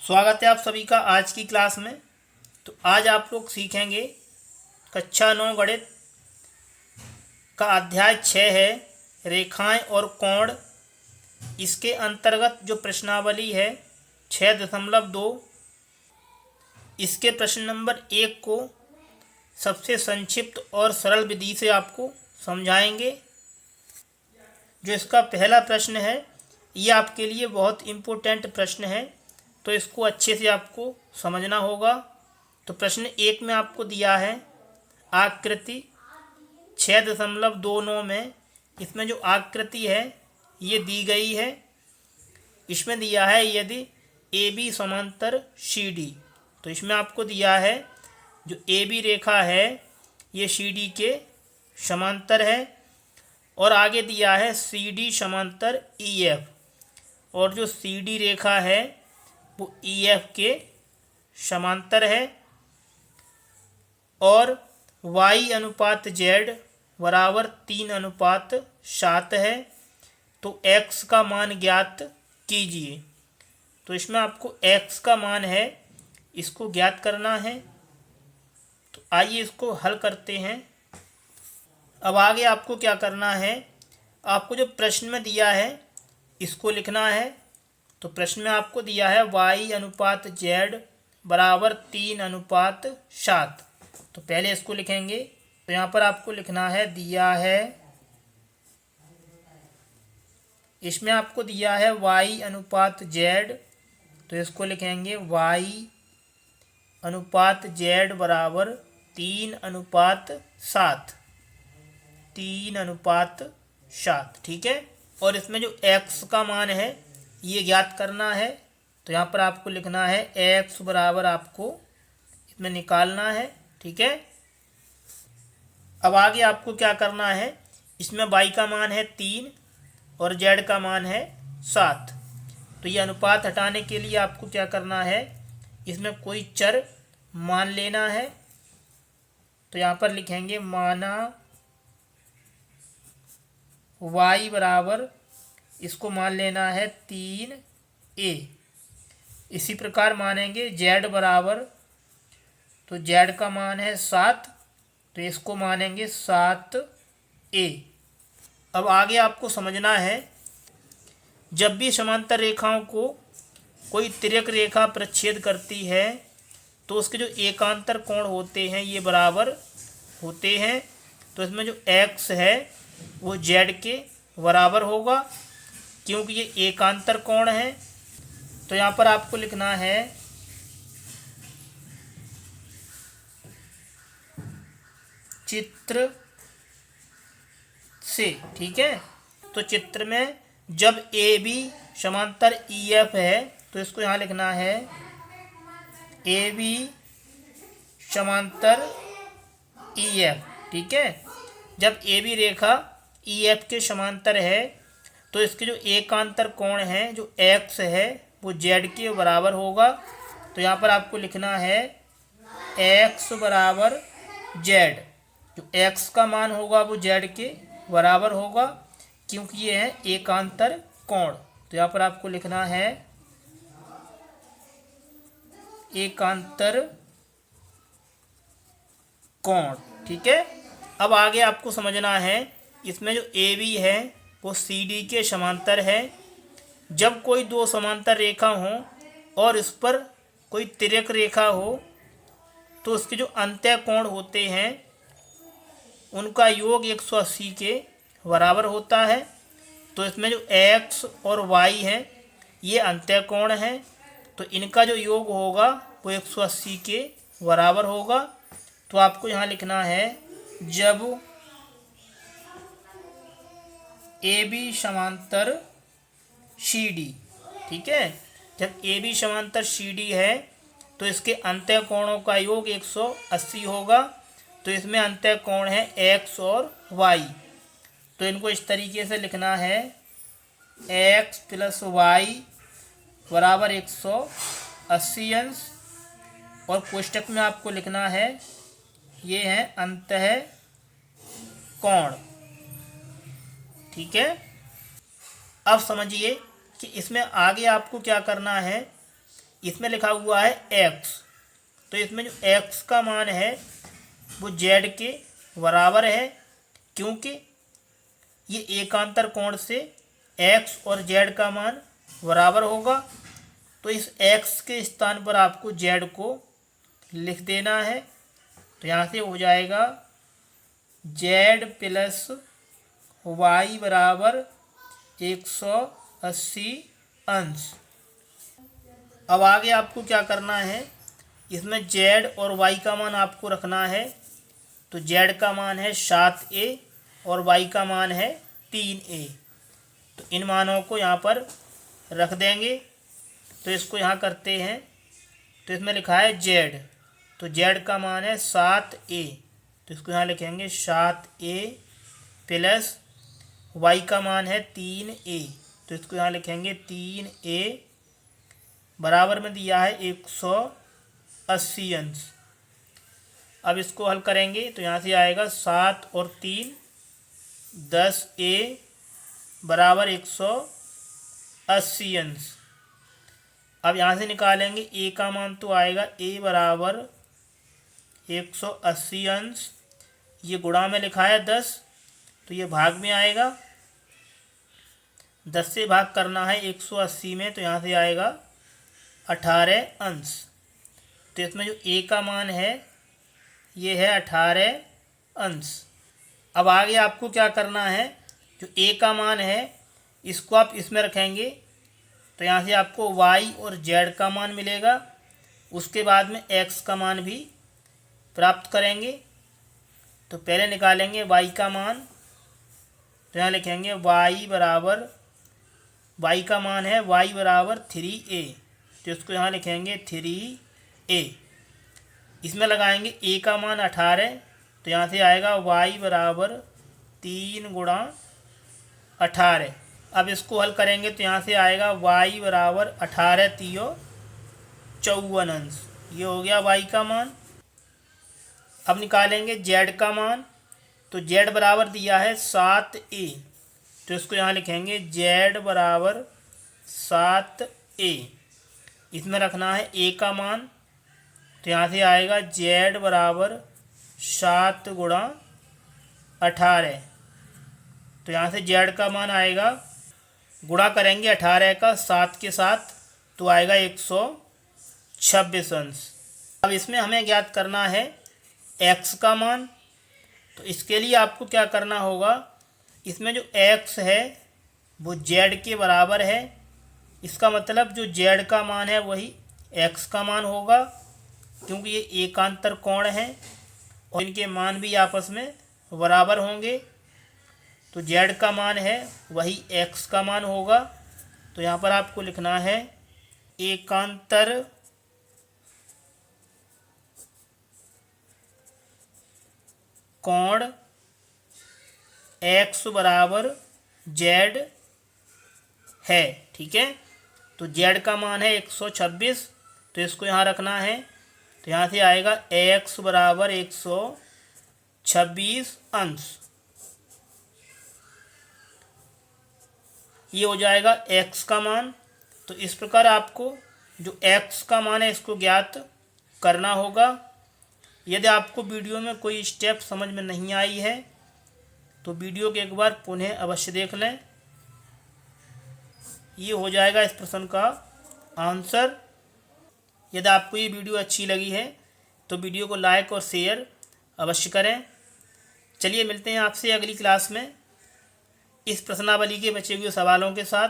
स्वागत है आप सभी का आज की क्लास में। तो आज आप लोग सीखेंगे कक्षा 9 गणित का अध्याय 6 है रेखाएं और कोण। इसके अंतर्गत जो प्रश्नावली है 6.2, इसके प्रश्न नंबर 1 को सबसे संक्षिप्त और सरल विधि से आपको समझाएंगे। जो इसका पहला प्रश्न है ये आपके लिए बहुत इम्पोर्टेंट प्रश्न है, तो इसको अच्छे से आपको समझना होगा। तो प्रश्न 1 में आपको दिया है आकृति 6.29 में। इसमें जो आकृति है ये दी गई है। इसमें दिया है यदि ए बी समांतर सी डी, तो इसमें आपको दिया है जो ए बी रेखा है ये सी डी के समांतर है, और आगे दिया है सी डी समांतर ई एफ, और जो सी डी रेखा है वो ई एफ के समांतर है, और y अनुपात z बराबर 3:7 है। तो x का मान ज्ञात कीजिए। तो इसमें आपको x का मान है इसको ज्ञात करना है। तो आइए इसको हल करते हैं। अब आगे आपको क्या करना है, आपको जो प्रश्न में दिया है इसको लिखना है। तो प्रश्न में आपको दिया है y अनुपात z बराबर 3:7। तो पहले इसको लिखेंगे। तो यहाँ पर आपको लिखना है दिया है, इसमें आपको दिया है y अनुपात z, तो इसको लिखेंगे y अनुपात z बराबर 3:7। 3:7, ठीक है। और इसमें जो x का मान है ये ज्ञात करना है। तो यहाँ पर आपको लिखना है x बराबर आपको इसमें निकालना है, ठीक है। अब आगे आपको क्या करना है, इसमें y का मान है 3 और z का मान है 7। तो ये अनुपात हटाने के लिए आपको क्या करना है, इसमें कोई चर मान लेना है। तो यहाँ पर लिखेंगे माना y बराबर इसको मान लेना है 3a। इसी प्रकार मानेंगे z बराबर, तो z का मान है 7, तो इसको मानेंगे 7a। अब आगे आपको समझना है, जब भी समांतर रेखाओं को कोई तिर्यक रेखा प्रच्छेद करती है तो उसके जो एकांतर कोण होते हैं ये बराबर होते हैं। तो इसमें जो x है वो z के बराबर होगा, क्योंकि ये एकांतर कोण है। तो यहाँ पर आपको लिखना है चित्र से, ठीक है। तो चित्र में जब ए बी समांतर ई एफ है तो इसको यहाँ लिखना है ए बी समांतर ई एफ, ठीक है। जब A B Rekha E F के समांतर है तो इसके जो एकांतर कोण है जो x है वो z के बराबर होगा। तो यहाँ पर आपको लिखना है x बराबर z। जो x का मान होगा वो z के बराबर होगा, क्योंकि ये है एकांतर कोण। तो यहाँ पर आपको लिखना है एकांतर कोण, ठीक है। अब आगे आपको समझना है, इसमें जो ए बी है वो सी डी के समांतर है। जब कोई दो समांतर रेखा हो और इस पर कोई तिर्यक रेखा हो तो उसके जो अंत्य कोण होते हैं उनका योग 180 के बराबर होता है। तो इसमें जो x और y है ये अंत्य कोण है, तो इनका जो योग होगा वो 180 के बराबर होगा। तो आपको यहाँ लिखना है जब ए बी समांतर सी डी, ठीक है। जब ए बी समांतर सी डी है तो इसके अंत्य कोणों का योग 180 होगा। तो इसमें अंत्य कोण है x और y, तो इनको इस तरीके से लिखना है x प्लस y बराबर 180 अंश, और कोष्टक में आपको लिखना है ये है अंतः कोण, ठीक है। अब समझिए कि इसमें आगे आपको क्या करना है, इसमें लिखा हुआ है x, तो इसमें जो x का मान है वो z के बराबर है, क्योंकि ये एकांतर कोण से x और z का मान बराबर होगा। तो इस x के स्थान पर आपको z को लिख देना है। तो यहाँ से हो जाएगा z प्लस y बराबर 180 अंश। अब आगे आपको क्या करना है, इसमें z और y का मान आपको रखना है। तो z का मान है 7a और y का मान है 3a। तो इन मानों को यहाँ पर रख देंगे। तो इसको यहाँ करते हैं, तो इसमें लिखा है z, तो z का मान है 7a, तो इसको यहाँ लिखेंगे 7a प्लस y का मान है 3a, तो इसको यहाँ लिखेंगे 3a बराबर में दिया है 180 अंश। अब इसको हल करेंगे तो यहाँ से आएगा 7 और 3 10a बराबर 180 अंश। अब यहाँ से निकालेंगे a का मान, तो आएगा a बराबर 180 अंश। ये गुणा में लिखा है 10, तो ये भाग में आएगा। 10 से भाग करना है 180 में, तो यहाँ से आएगा 18 अंश। तो इसमें जो a का मान है ये है 18 अंश। अब आगे आपको क्या करना है, जो a का मान है इसको आप इसमें रखेंगे, तो यहाँ से आपको y और z का मान मिलेगा। उसके बाद में x का मान भी प्राप्त करेंगे। तो पहले निकालेंगे y का मान, तो यहाँ लिखेंगे y बराबर, y का मान है y बराबर 3a, तो इसको यहाँ लिखेंगे 3a। इसमें लगाएंगे a का मान 18, तो यहाँ से आएगा y बराबर 3 गुणा 18। अब इसको हल करेंगे तो यहाँ से आएगा y बराबर 18 3 54 अंश। ये हो गया y का मान। अब निकालेंगे z का मान, तो z बराबर दिया है 7a, तो इसको यहाँ लिखेंगे z बराबर 7a। इसमें रखना है a का मान, तो यहाँ से आएगा z बराबर 7 गुणा 18, तो यहाँ से z का मान आएगा, गुणा करेंगे 18 का 7 के साथ, तो आएगा 126 अंश। अब इसमें हमें ज्ञात करना है x का मान। तो इसके लिए आपको क्या करना होगा, इसमें जो x है वो z के बराबर है। इसका मतलब जो z का मान है वही x का मान होगा, क्योंकि ये एकांतर कोण है और इनके मान भी आपस में बराबर होंगे। तो z का मान है वही x का मान होगा। तो यहाँ पर आपको लिखना है एकांतर कोण x बराबर z है। ठीक है, तो z का मान है 126, तो इसको यहाँ रखना है। तो यहाँ से आएगा x बराबर 126 अंश। ये हो जाएगा x का मान। तो इस प्रकार आपको जो x का मान है इसको ज्ञात करना होगा। यदि आपको वीडियो में कोई स्टेप समझ में नहीं आई है तो वीडियो को एक बार पुनः अवश्य देख लें। ये हो जाएगा इस प्रश्न का आंसर। यदि आपको ये वीडियो अच्छी लगी है तो वीडियो को लाइक और शेयर अवश्य करें। चलिए मिलते हैं आपसे अगली क्लास में इस प्रश्नावली के बचे हुए सवालों के साथ।